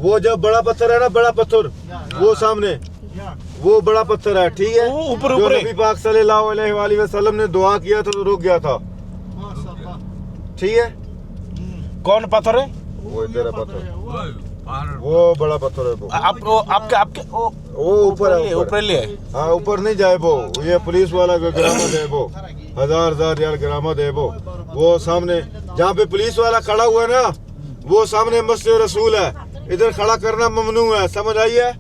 वो जब बड़ा पत्थर है ना, बड़ा पत्थर वो सामने, वो बड़ा पत्थर है, ठीक है, ऊपर जो ऊपर नबी पाक सल्लल्लाहु अलैहि वसल्लम ने दुआ किया था तो रुक गया था, ठीक है। कौन पत्थर है? वो इधर है पत्थर, वो बड़ा पत्थर है वो। आपके वो ऊपर है, ऊपर ले। हाँ ऊपर नहीं जाए वो, ये पुलिस वाला का गिरामत है वो, 1000 रियाल गिरामत है वो सामने जहाँ पे पुलिस वाला खड़ा हुआ है ना, वो सामने मस्जिद रसूल है, इधर खड़ा करना ममनू है, समझ आई है,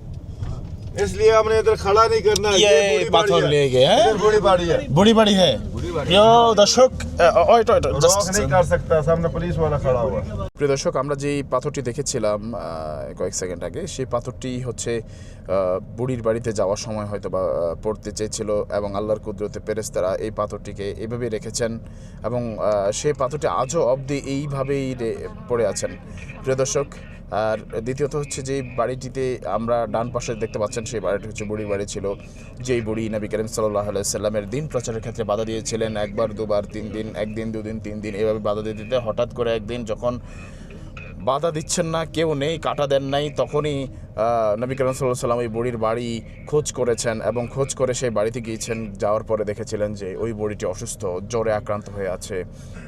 इसलिए हमने इधर खड़ा नहीं करना। ये পাথর ले गए हैं, बड़ी बाड़ी है, बड़ी बड़ी है। প্রিয় দর্শক, रॉक नहीं कर सकता, सामने पुलिस वाला खड़ा हुआ है। প্রিয় দর্শক, আমরা যেই পাথরটি দেখেছিলাম কয়েক সেকেন্ড আগে, সেই পাথরটি হচ্ছে বুড়ির বাড়িতে যাওয়ার সময় হয়তো বা পড়তে চেয়েছিল এবং আল্লাহর কুদরতে ফেরেশতারা এই পাথরটিকে এইভাবেই রেখেছেন এবং সেই পাথরটি আজও অবধি এইভাবেই পড়ে আছেন। প্রিয় দর্শক, আর দ্বিতীয়ত হচ্ছে যে বাড়িটিতে আমরা ডান পাশে দেখতে পাচ্ছেন, সেই বাড়িটি হচ্ছে বুড়ির বাড়ি ছিল, যেই বুড়ি নবী করিম সাল্লাল্লাহু আলাইহি সাল্লামের দিন প্রচারের ক্ষেত্রে বাধা দিয়েছিলেন, একবার দুবার তিন দিন, একদিন দুদিন তিন দিন এভাবে বাধা দিতে হঠাৎ করে একদিন যখন বাধা দিচ্ছেন না, কেউ নেই, কাটা দেন নাই, তখনই নবী করিম সাল্লাল্লাহু আলাইহি সাল্লাম ওই বুড়ির বাড়ি খোঁজ করেছেন এবং খোঁজ করে সেই বাড়িতে গিয়েছেন। যাওয়ার পরে দেখেছিলেন যে ওই বুড়িটি অসুস্থ, জ্বরে আক্রান্ত হয়ে আছে।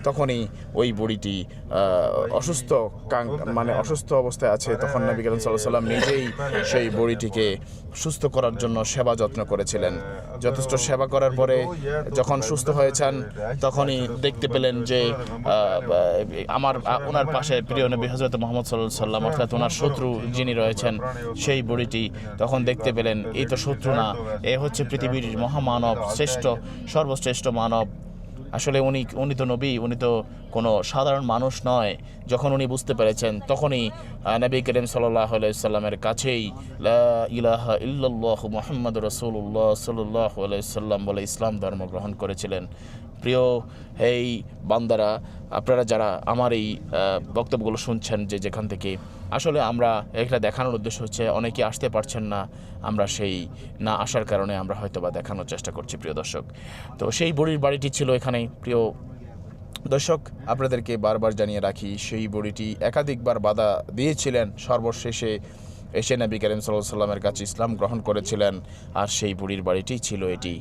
তখনই ওই বুড়িটি অসুস্থ মানে অসুস্থ অবস্থায় আছে। তখন নবী করিম সাল্লাল্লাহু আলাইহি সাল্লাম নিজেই সেই বুড়িটিকে সুস্থ করার জন্য সেবা যত্ন করেছিলেন। যথেষ্ট সেবা করার পরে যখন সুস্থ হয়েছেন, তখনই দেখতে পেলেন যে ওনার পাশে প্রিয় নবী হযরত মুহাম্মদ সাল্লাল্লাহু আলাইহি সাল্লাম, অর্থাৎ ওনার শত্রু যিনি রয়েছেন সেই বুড়িটি, তখন দেখতে পেলেন এই তো শত্রু না, এ হচ্ছে পৃথিবীর মহামানব, সর্বশ্রেষ্ঠ মানব। আসলে উনি তো নবী, উনি তো কোনো সাধারণ মানুষ নয়। যখন উনি বুঝতে পেরেছেন, তখনই নবী করিম সাল্লাল্লাহু আলাইহি সাল্লামের কাছেই লা ইলাহা ইল্লাল্লাহু মুহাম্মাদুর রাসূলুল্লাহ সাল্লাল্লাহু আলাইহি সাল্লাম বলে ইসলাম ধর্ম গ্রহণ করেছিলেন। প্রিয় এই বান্দারা, আপনারা যারা আমার এই বক্তব্যগুলো শুনছেন যে যেখান থেকে, আসলে আমরা এটা দেখানোর উদ্দেশ্য হচ্ছে অনেকে আসতে পারছেন না, আমরা সেই না আসার কারণে আমরা হয়তো বা দেখানোর চেষ্টা করছি। প্রিয় দর্শক, তো সেই বুড়ির বাড়িটি ছিল এখানে। প্রিয় দর্শক, আপনাদেরকে বারবার জানিয়ে রাখি, সেই বুড়িটি একাধিকবার বাধা দিয়েছিলেন, সর্বশেষে এসে নবী করিম সাল্লাল্লাহু আলাইহি সাল্লামের কাছে ইসলাম গ্রহণ করেছিলেন, আর সেই বুড়ির বাড়িটি ছিল এটি।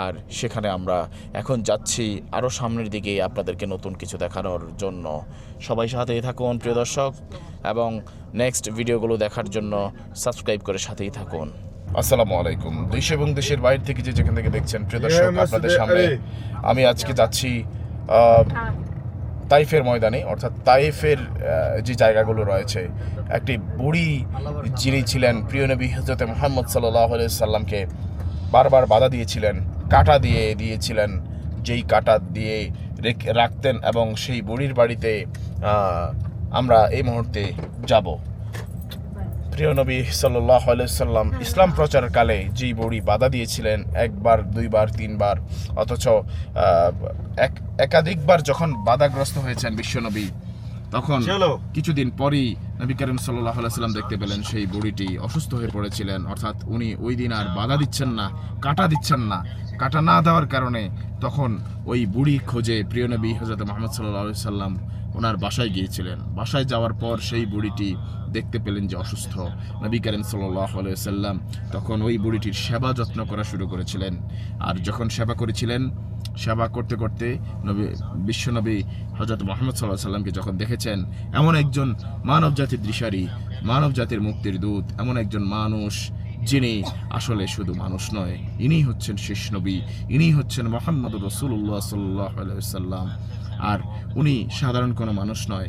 আর সেখানে আমরা এখন যাচ্ছি আরও সামনের দিকে আপনাদেরকে নতুন কিছু দেখানোর জন্য। সবাই সাথেই থাকুন প্রিয় দর্শক, এবং নেক্সট ভিডিওগুলো দেখার জন্য সাবস্ক্রাইব করে সাথেই থাকুন। আসসালামু আলাইকুম। দেশ এবং দেশের বাইরে থেকে যেখান থেকে দেখছেন প্রিয় দর্শক, আপনাদের সামনে আমি আজকে যাচ্ছি তাইফের ময়দানে, অর্থাৎ তাইফের যে জায়গাগুলো রয়েছে, একটি বুড়ি যিনি ছিলেন প্রিয় নবী হযরত মুহাম্মদ সাল্লাল্লাহু আলাইহি সাল্লামকে বারবার বাধা দিয়েছিলেন, কাঁটা দিয়েছিলেন, যেই কাঁটা দিয়ে রাখতেন, এবং সেই বুড়ির বাড়িতে আমরা এই মুহূর্তে যাব। প্রিয় নবী সাল্লাল্লাহু আলাইহি সাল্লাম ইসলাম প্রচারকালে যেই বুড়ি বাধা দিয়েছিলেন, একবার দুইবার তিনবার, অথচ একাধিকবার যখন বাধাগ্রস্ত হয়েছেন বিশ্বনবী, তখন কিছুদিন পরই নবী করিম সাল্লাল্লাহু আলাইহি সাল্লাম দেখতে পেলেন সেই বুড়িটি অসুস্থ হয়ে পড়েছিলেন, অর্থাৎ উনি ওই দিন আর বাধা দিচ্ছেন না, কাঁটা দিচ্ছেন না। কাঁটা না দেওয়ার কারণে তখন ওই বুড়ি খোঁজে প্রিয় নবী হযরত মুহাম্মদ সাল্লাল্লাহু আলাইহি সাল্লাম ওনার বাসায় গিয়েছিলেন। বাসায় যাওয়ার পর সেই বুড়িটি দেখতে পেলেন যে অসুস্থ। নবী করিম সাল্লাল্লাহু আলাইহি সাল্লাম তখন ওই বুড়িটির সেবা যত্ন করা শুরু করেছিলেন। আর যখন সেবা করেছিলেন, সেবা করতে করতে বিশ্বনবী হযরত মুহাম্মদ সাল্লাল্লাহু আলাইহি সাল্লামকে যখন দেখেছেন, এমন একজন মানব জাতির দিশারি, মানব জাতির মুক্তির দূত, এমন একজন মানুষ যিনি আসলে শুধু মানুষ নয়, ইনিই হচ্ছেন শেষ নবী, ইনিই হচ্ছেন মুহাম্মদুর রাসূলুল্লাহ সাল্লাল্লাহু আলাইহি সাল্লাম। আর উনি সাধারণ কোনো মানুষ নয়,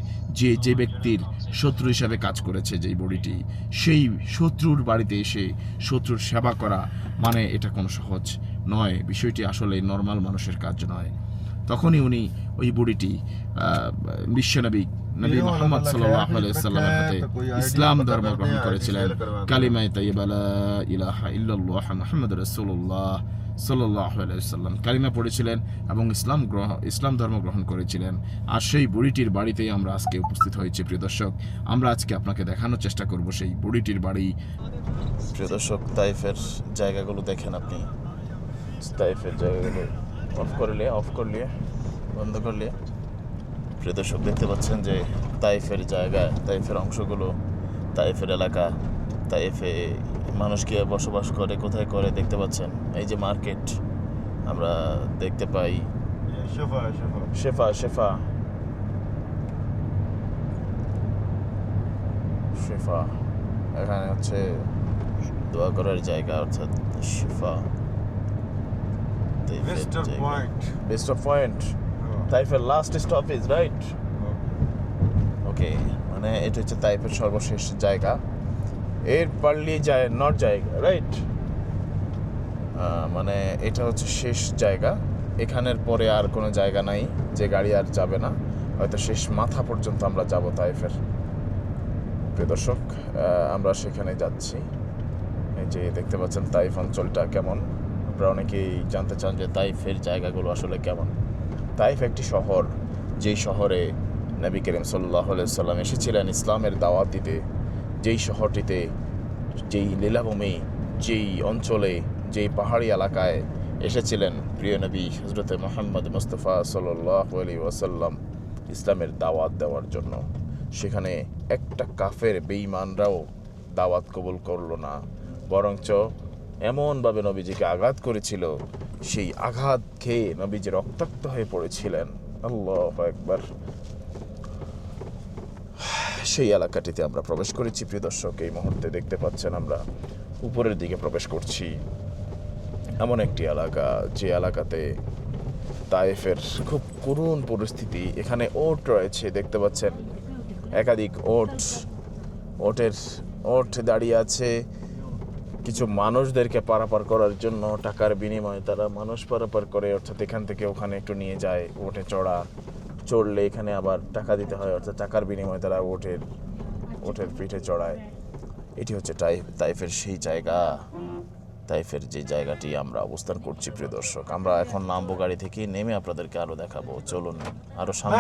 যে ব্যক্তির শত্রু হিসাবে কাজ করেছে যেই বুড়িটি, সেই শত্রুর বাড়িতে এসে শত্রুর সেবা করা মানে এটা কোনো সহজ নয়, বিষয়টি আসলে নর্মাল মানুষের কাজ নয়। তখনই উনি ওই বুড়িটি বিশ্বনবী নবী মুহাম্মদ সাল্লাল্লাহু আলাইহি সাল্লামের হাতে ইসলাম ধর্ম গ্রহণ করেছিলেন। কালিমায়ে তাইয়্যিবা লা ইলাহা ইল্লাল্লাহ মুহাম্মাদুর রাসূলুল্লাহ সাল্লাল্লাহু আলাইহি সাল্লাম কালিমা পড়েছিলেন এবং ইসলাম ধর্ম গ্রহণ করেছিলেন। আর সেই বুড়িটির বাড়িতেই আমরা আজকে উপস্থিত হয়েছি। প্রিয় দর্শক, আমরা আজকে আপনাকে দেখানোর চেষ্টা করব সেই বুড়িটির বাড়ি। প্রিয় দর্শক, তাইফের জায়গাগুলো দেখেন আপনি, তাইফের জায়গাগুলো অফ করলে বন্ধ করলে প্রিয় দর্শক দেখতে পাচ্ছেন যে তাইফের জায়গা, তাইফের অংশগুলো তাইফের এলাকা, তাইফে মানুষ কি বসবাস করে, কোথায় করে দেখতে পাচ্ছেন। এই যে মার্কেট আমরা দেখতে পাই, شوفها শেফা শেফা শেফা, এখানে হচ্ছে দোয়া করার জায়গা, অর্থাৎ শেফা। Vista Point. Best of point, তাইফের লাস্ট স্টপেজ, রাইট? ওকে, মানে এটা হচ্ছে তাইফের সর্বশেষ জায়গা, এর পারলি যায় নট জায়গা, রাইট? মানে এটা হচ্ছে শেষ জায়গা, এখানের পরে আর কোনো জায়গা নাই যে গাড়ি আর যাবে না, হয়তো শেষ মাথা পর্যন্ত আমরা যাব তাইফের। প্রিয় দর্শক, আমরা সেখানে যাচ্ছি। এই যে দেখতে পাচ্ছেন তাইফ অঞ্চলটা কেমন। আপনারা অনেকেই জানতে চান যে তাইফের জায়গাগুলো আসলে কেমন। তাইফ একটি শহর, যেই শহরে নবী করিম সাল্লাল্লাহু আলাইহি সাল্লাম এসেছিলেন ইসলামের দাওয়াত দিতে, যেই শহরটিতে, যেই লীলাভূমি, যেই অঞ্চলে, যেই পাহাড়ি এলাকায় এসেছিলেন প্রিয় নবী হযরত মুহাম্মদ মুস্তাফা সাল্লাল্লাহু আলাইহি ওয়াসাল্লাম ইসলামের দাওয়াত দেওয়ার জন্য, সেখানে একটা কাফের বেঈমানরাও দাওয়াত কবুল করলো না, বরঞ্চ এমনভাবে নবীজিকে আঘাত করেছিল, সেই আঘাত খেয়ে নবীজি রক্তাক্ত হয়ে পড়েছিলেন। আল্লাহু আকবার। সেই এলাকাটিতে আমরা প্রবেশ করেছি প্রিয় দর্শক। এই মুহূর্তে দেখতে পাচ্ছেন আমরা উপরের দিকে প্রবেশ করছি। এমন একটি এলাকা, যে এলাকাতে তায়েফের খুব করুণ পরিস্থিতি। এখানে ওট রয়েছে, দেখতে পাচ্ছেন একাধিক ওট দাঁড়িয়ে আছে কিছু মানুষদেরকে পারাপার করার জন্য। টাকার বিনিময়ে তারা মানুষ পারাপার করে, অর্থাৎ এখান থেকে ওখানে একটু নিয়ে যায়। ওটে চড়লে এখানে আবার টাকা দিতে হয়, অর্থাৎ টাকার বিনিময়ে তারা ওটের পিঠে চড়ায়। এটি হচ্ছে তাইফের সেই জায়গা, তাইফের যে জায়গাটি আমরা অবস্থান করছি প্রিয় দর্শক। আমরা এখন নামবো গাড়ি থেকে, নেমে আপনাদেরকে আরো দেখাবো। চলুন আরো সামনে।